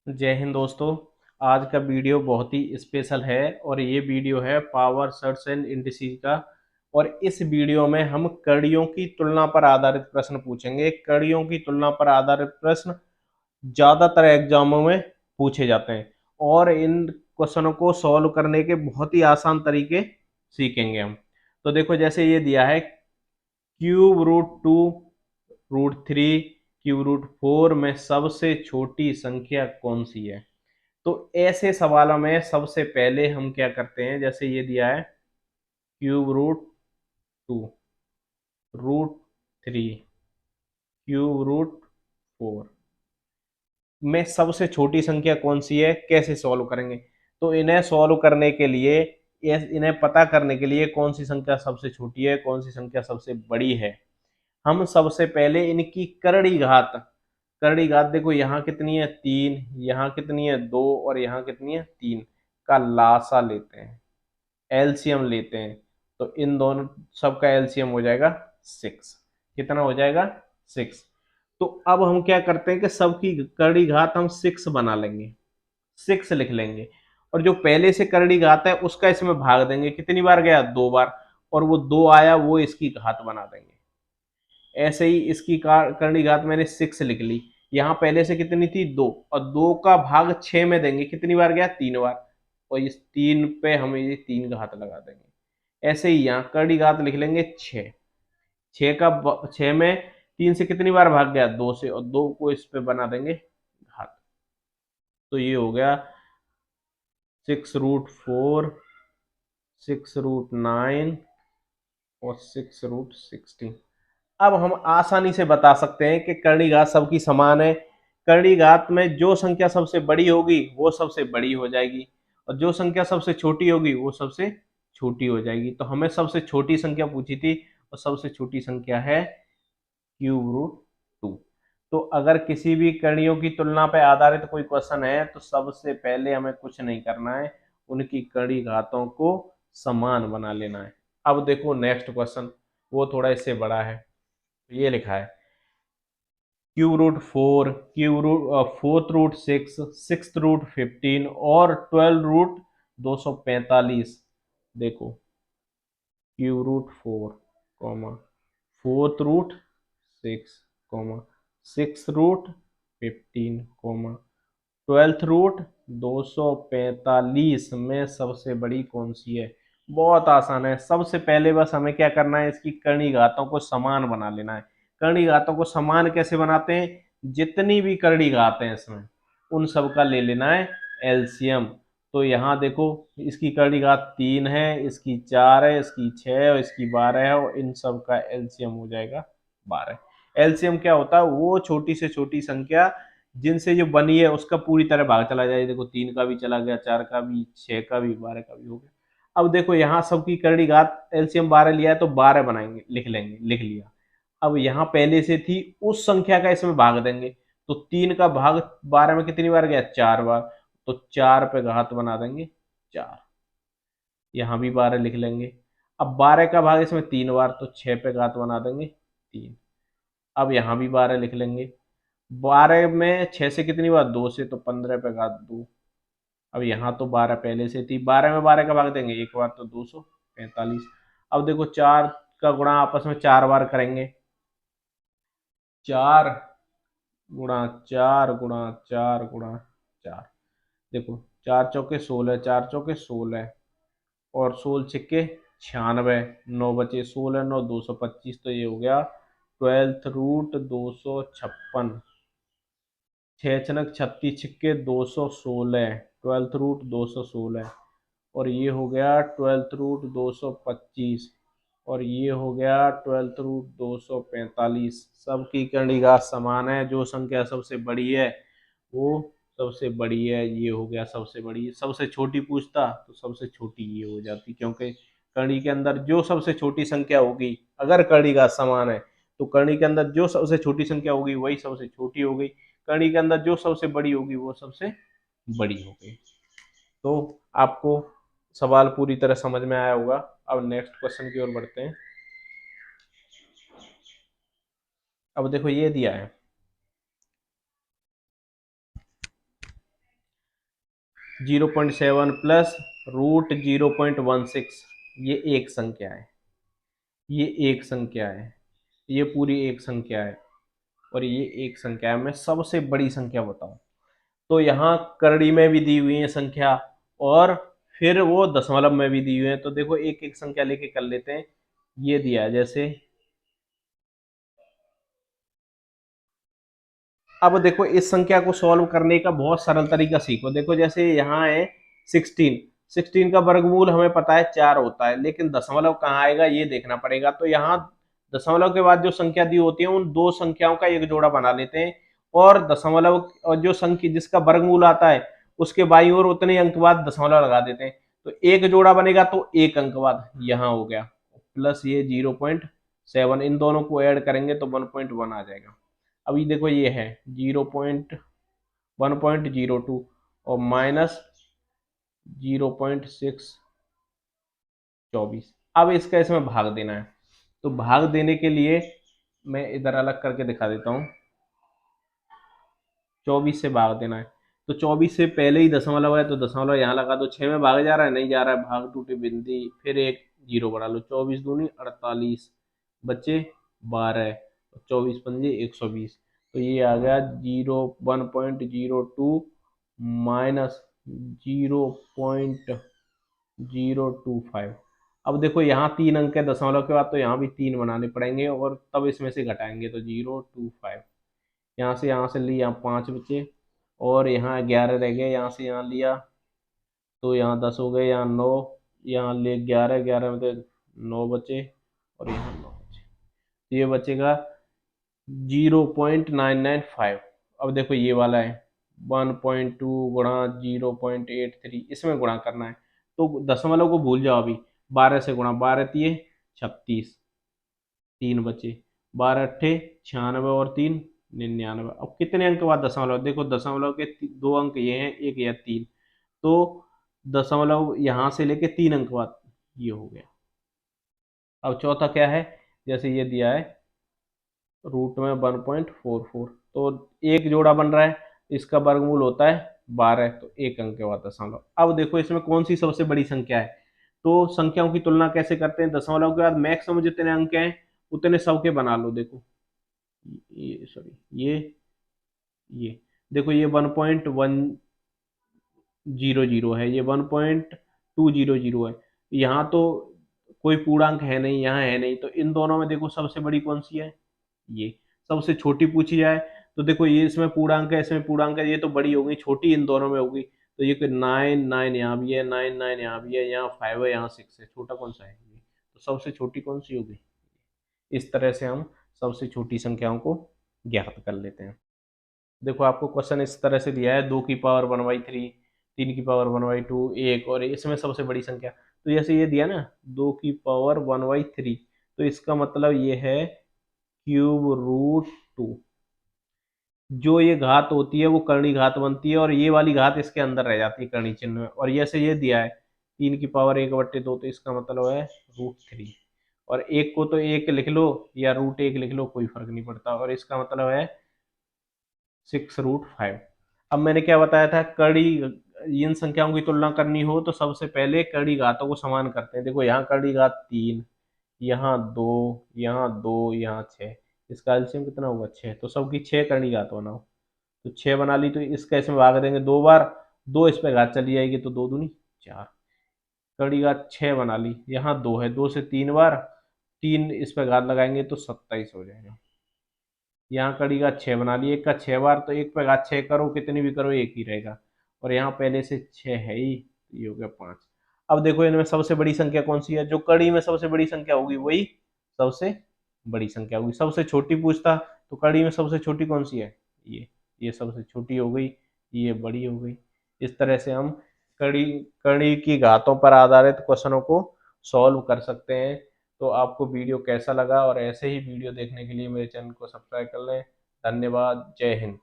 जय हिंद दोस्तों। आज का वीडियो बहुत ही स्पेशल है और ये वीडियो है पावर सर्च एंड इंडिसेज का। और इस वीडियो में हम कड़ियों की तुलना पर आधारित प्रश्न पूछेंगे। कड़ियों की तुलना पर आधारित प्रश्न ज़्यादातर एग्जामों में पूछे जाते हैं और इन क्वेश्चनों को सॉल्व करने के बहुत ही आसान तरीके सीखेंगे हम। तो देखो, जैसे ये दिया है क्यूब रूट 2 √3 क्यूब रूट 4 में सबसे छोटी संख्या कौन सी है। तो ऐसे सवालों में सबसे पहले हम क्या करते हैं, जैसे ये दिया है क्यूब रूट 2 √3 क्यूब रूट 4 में सबसे छोटी संख्या कौन सी है, कैसे सॉल्व करेंगे। तो इन्हें सॉल्व करने के लिए, इन्हें पता करने के लिए कौन सी संख्या सबसे छोटी है, कौन सी संख्या सबसे बड़ी है, हम सबसे पहले इनकी करड़ी घात, करड़ी घात देखो यहाँ कितनी है 3, यहाँ कितनी है 2 और यहाँ कितनी है 3 का लासा लेते हैं, एलसीएम लेते हैं। तो इन दोनों सब का एलसीएम हो जाएगा 6। कितना हो जाएगा 6। तो अब हम क्या करते हैं कि सबकी करड़ी घात हम 6 बना लेंगे, 6 लिख लेंगे। और जो पहले से करड़ी घात है उसका इसमें भाग देंगे, कितनी बार गया 2 बार, और वो 2 आया वो इसकी घात बना देंगे। ऐसे ही इसकी करनी घात मैंने 6 लिख ली, यहाँ पहले से कितनी थी 2, और 2 का भाग 6 में देंगे, कितनी बार गया 3 बार, और इस 3 पे हम ये 3 घात लगा देंगे। ऐसे ही यहाँ करड़ी घात लिख लेंगे 6, 6 में 3 से कितनी बार भाग गया 2 से, और 2 को इस पे बना देंगे घात। तो ये हो गया 6√4, 6√9 और 6√16। अब हम आसानी से बता सकते हैं कि करड़ी घात सबकी समान है। करड़ी घात में जो संख्या सबसे बड़ी होगी वो सबसे बड़ी हो जाएगी, और जो संख्या सबसे छोटी होगी वो सबसे छोटी हो जाएगी। तो हमें सबसे छोटी संख्या पूछी थी, और सबसे छोटी संख्या है क्यूब रूट 2। तो अगर किसी भी कड़ियों की तुलना पर आधारित कोई क्वेश्चन है तो सबसे पहले हमें कुछ नहीं करना है, उनकी कड़ी घातों को समान बना लेना है। अब देखो नेक्स्ट क्वेश्चन, वो थोड़ा इससे बड़ा है। ये लिखा है cube root 4, fourth root 6, six root 15 और 12√245। देखो cube root 4, fourth root 6, six root 15, 12√245 में सबसे बड़ी कौन सी है। बहुत आसान है, सबसे पहले बस हमें क्या करना है, इसकी करनी घातों को समान बना लेना है। करनी घातों को समान कैसे बनाते हैं, जितनी भी करनी घात हैं इसमें उन सब का ले लेना है एलसीएम। तो यहाँ देखो, इसकी करनी घात 3 है, इसकी 4 है, इसकी 6 और इसकी 12 है, और इन सब का एलसीएम हो जाएगा 12। एलसीएम क्या होता है, वो छोटी से छोटी संख्या जिनसे जो बनी है उसका पूरी तरह भाग चला जाए। देखो 3 का भी चला गया, 4 का भी, 6 का भी, 12 का भी हो गया। अब देखो यहाँ सबकी करड़ी घात एलसीएम 12 लिया है तो 12 बनाएंगे, लिख लेंगे, लिख लिया। अब यहाँ पहले से थी उस संख्या का इसमें भाग देंगे, तो 3 का भाग 12 में कितनी बार गया 4 बार, तो 4 पे घात बना देंगे 4। यहाँ भी 12 लिख लेंगे। अब 12 का भाग इसमें 3 बार, तो 6 पे घात बना देंगे 3। अब यहाँ भी 12 लिख लेंगे। 12 में 6 से कितनी बार 2 से, तो 15 पे घात 2। अब यहाँ तो 12 पहले से थी, 12 में 12 का भाग देंगे एक बार, तो 245। अब देखो 4 का गुणा आपस में 4 बार करेंगे, 4 गुणा 4 गुणा 4 गुणा 4। देखो 4 चौके 16, 4 चौके 16 और 16 छिक्के 96, 9 बचे 16, 9 225। तो ये हो गया 12th रूट 256। 6 छनक 36 छिक्के 216, 12th root 216। और ये हो गया 12th रूट 225, और ये हो गया 12th रूट 245। सबकी करनी घात समान है, जो संख्या सबसे बड़ी है वो सबसे बड़ी है। ये हो गया सबसे बड़ी, सबसे छोटी पूछता तो सबसे छोटी ये हो जाती, क्योंकि कड़ी के अंदर जो सबसे छोटी संख्या होगी, अगर कड़ी का समान है तो कड़ी के अंदर जो सबसे छोटी संख्या होगी वही सबसे छोटी हो गई, कड़ी के अंदर जो सबसे बड़ी होगी वो सबसे बड़ी हो गई। तो आपको सवाल पूरी तरह समझ में आया होगा। अब नेक्स्ट क्वेश्चन की ओर बढ़ते हैं। अब देखो ये दिया है 0.7 प्लस रूट 0.16, ये एक संख्या है, ये एक संख्या है, ये पूरी एक संख्या है, और ये एक संख्या है। मैं सबसे बड़ी संख्या बताऊं तो यहाँ करड़ी में भी दी हुई है संख्या, और फिर वो दशमलव में भी दी हुई है। तो देखो एक एक संख्या लेके कर लेते हैं। ये दिया है जैसे, अब देखो इस संख्या को सॉल्व करने का बहुत सरल तरीका सीखो। देखो जैसे यहाँ है 16, 16 का वर्गमूल हमें पता है 4 होता है, लेकिन दशमलव कहाँ आएगा ये देखना पड़ेगा। तो यहाँ दशमलव के बाद जो संख्या दी होती है उन दो संख्याओं का एक जोड़ा बना लेते हैं, और दशमलव और जो संख्या जिसका वर्गमूल आता है उसके बाईं ओर उतने अंक बाद दशमलव लगा देते हैं। तो एक जोड़ा बनेगा तो एक अंक बाद यहाँ हो गया, प्लस ये 0.7, इन दोनों को ऐड करेंगे तो 1.1 आ जाएगा। अभी देखो ये है 1.02 और माइनस 0.624। अब इसका इसमें भाग देना है, तो भाग देने के लिए मैं इधर अलग करके दिखा देता हूँ। 24 से भाग देना है, तो 24 से पहले ही दशमलव है तो दशमलव यहाँ लगा दो। 6 में भाग जा रहा है, नहीं जा रहा है, भाग टूटे बिंदी, फिर एक जीरो बढ़ा लो। 24 दूनी 48, बच्चे 12, 24 पंजे 120। तो ये आ गया 1.02 माइनस 0.025। अब देखो यहाँ 3 अंक है दशमलव के बाद, तो यहाँ भी 3 बनाने पड़ेंगे और तब इसमें से घटाएंगे तो 0.25। यहाँ से लिया 5 बचे, और यहाँ 11 रह गए, यहाँ से यहाँ लिया तो यहाँ 10 हो गए, यहाँ 9, यहाँ ले 11, 11 में तो 9 बचे, और यहाँ 9 बचे, तो ये बचेगा 0.995। अब देखो ये वाला है 1.2 गुणा 0.83, इसमें गुणा करना है। तो दशमलव को भूल जाओ, अभी 12 से गुणा, 12 तिये 36, 3 बचे, 12 अट्ठे 96 और 3 99। अब कितने अंक बाद दशमलव, देखो दशमलव के दो अंक ये हैं, एक या 3, तो दशमलव यहाँ से लेके 3 अंक बाद ये हो गया। अब चौथा क्या है, जैसे ये दिया है रूट में 1.44, तो एक जोड़ा बन रहा है, इसका वर्गमूल होता है 12, तो एक अंक के बाद दशमलव। अब देखो इसमें कौन सी सबसे बड़ी संख्या है, तो संख्याओं की तुलना कैसे करते हैं, दशमलव के बाद मैक्सिमम जितने अंक हैं उतने सबके बना लो। देखो ये सॉरी ये देखो ये 1.100 है, ये 1.200 है, यहाँ तो कोई पूर्णांक है नहीं, यहाँ है नहीं, तो इन दोनों में देखो सबसे बड़ी कौन सी है, ये सबसे छोटी पूछी जाए तो देखो ये इसमें पूर्णांक है, इसमें पूर्णांक है, ये तो बड़ी हो गई, छोटी इन दोनों में होगी। तो ये 9 यहाँ भी है, 9 यहाँ भी है, यहाँ 5 है, यहाँ 6 है, छोटा कौन सा है ये, तो सबसे छोटी कौन सी होगी। इस तरह से हम सबसे छोटी संख्याओं को ज्ञात कर लेते हैं। देखो आपको क्वेश्चन इस तरह से दिया है 2 की पावर 1/3, 3 की पावर 1/2, एक, और इसमें सबसे बड़ी संख्या। तो जैसे ये दिया ना 2 की पावर 1/3, तो इसका मतलब ये है क्यूब रूट 2। जो ये घात होती है वो कर्णी घात बनती है, और ये वाली घात इसके अंदर रह जाती है कर्णी चिन्ह में। और जैसे ये दिया है 3 की पावर 1/2, तो इसका मतलब है √3, और एक को तो एक लिख लो या √1 लिख लो, कोई फर्क नहीं पड़ता, और इसका मतलब है 6√5। अब मैंने क्या बताया था, कड़ी इन संख्याओं की तुलना करनी हो तो सबसे पहले कड़ी घातों को समान करते हैं। देखो यहाँ कड़ी घात 3, यहाँ 2, यहाँ 2, यहाँ 6, इसका एलसीएम कितना होगा 6, तो सबकी 6 कड़ी घात बनाओ। तो 6 बना ली, तो इसका इसमें भाग देंगे 2 बार, 2 इस पे घात चली जाएगी, तो 2 दूनी 4, कड़ी घात 6 बना ली। यहाँ 2 है, 2 से 3 बार, 3 इस पे घात लगाएंगे तो 27 हो जाएगा। यहाँ कड़ी का 6 बना ली, एक का 6 बार, तो एक पे घात 6 करो, कितनी भी करो एक ही रहेगा, और यहाँ पहले से 6 है ही, तो ये हो गया 5। अब देखो इनमें सबसे बड़ी संख्या कौन सी है, जो कड़ी में सबसे बड़ी संख्या होगी वही सबसे बड़ी संख्या होगी। सबसे छोटी पूछता तो कड़ी में सबसे छोटी कौन सी है, ये सबसे छोटी हो गई, ये बड़ी हो गई। इस तरह से हम कड़ी कड़ी की घातों पर आधारित क्वेश्चनों को सॉल्व कर सकते हैं। तो आपको वीडियो कैसा लगा, और ऐसे ही वीडियो देखने के लिए मेरे चैनल को सब्सक्राइब कर लें। धन्यवाद, जय हिंद।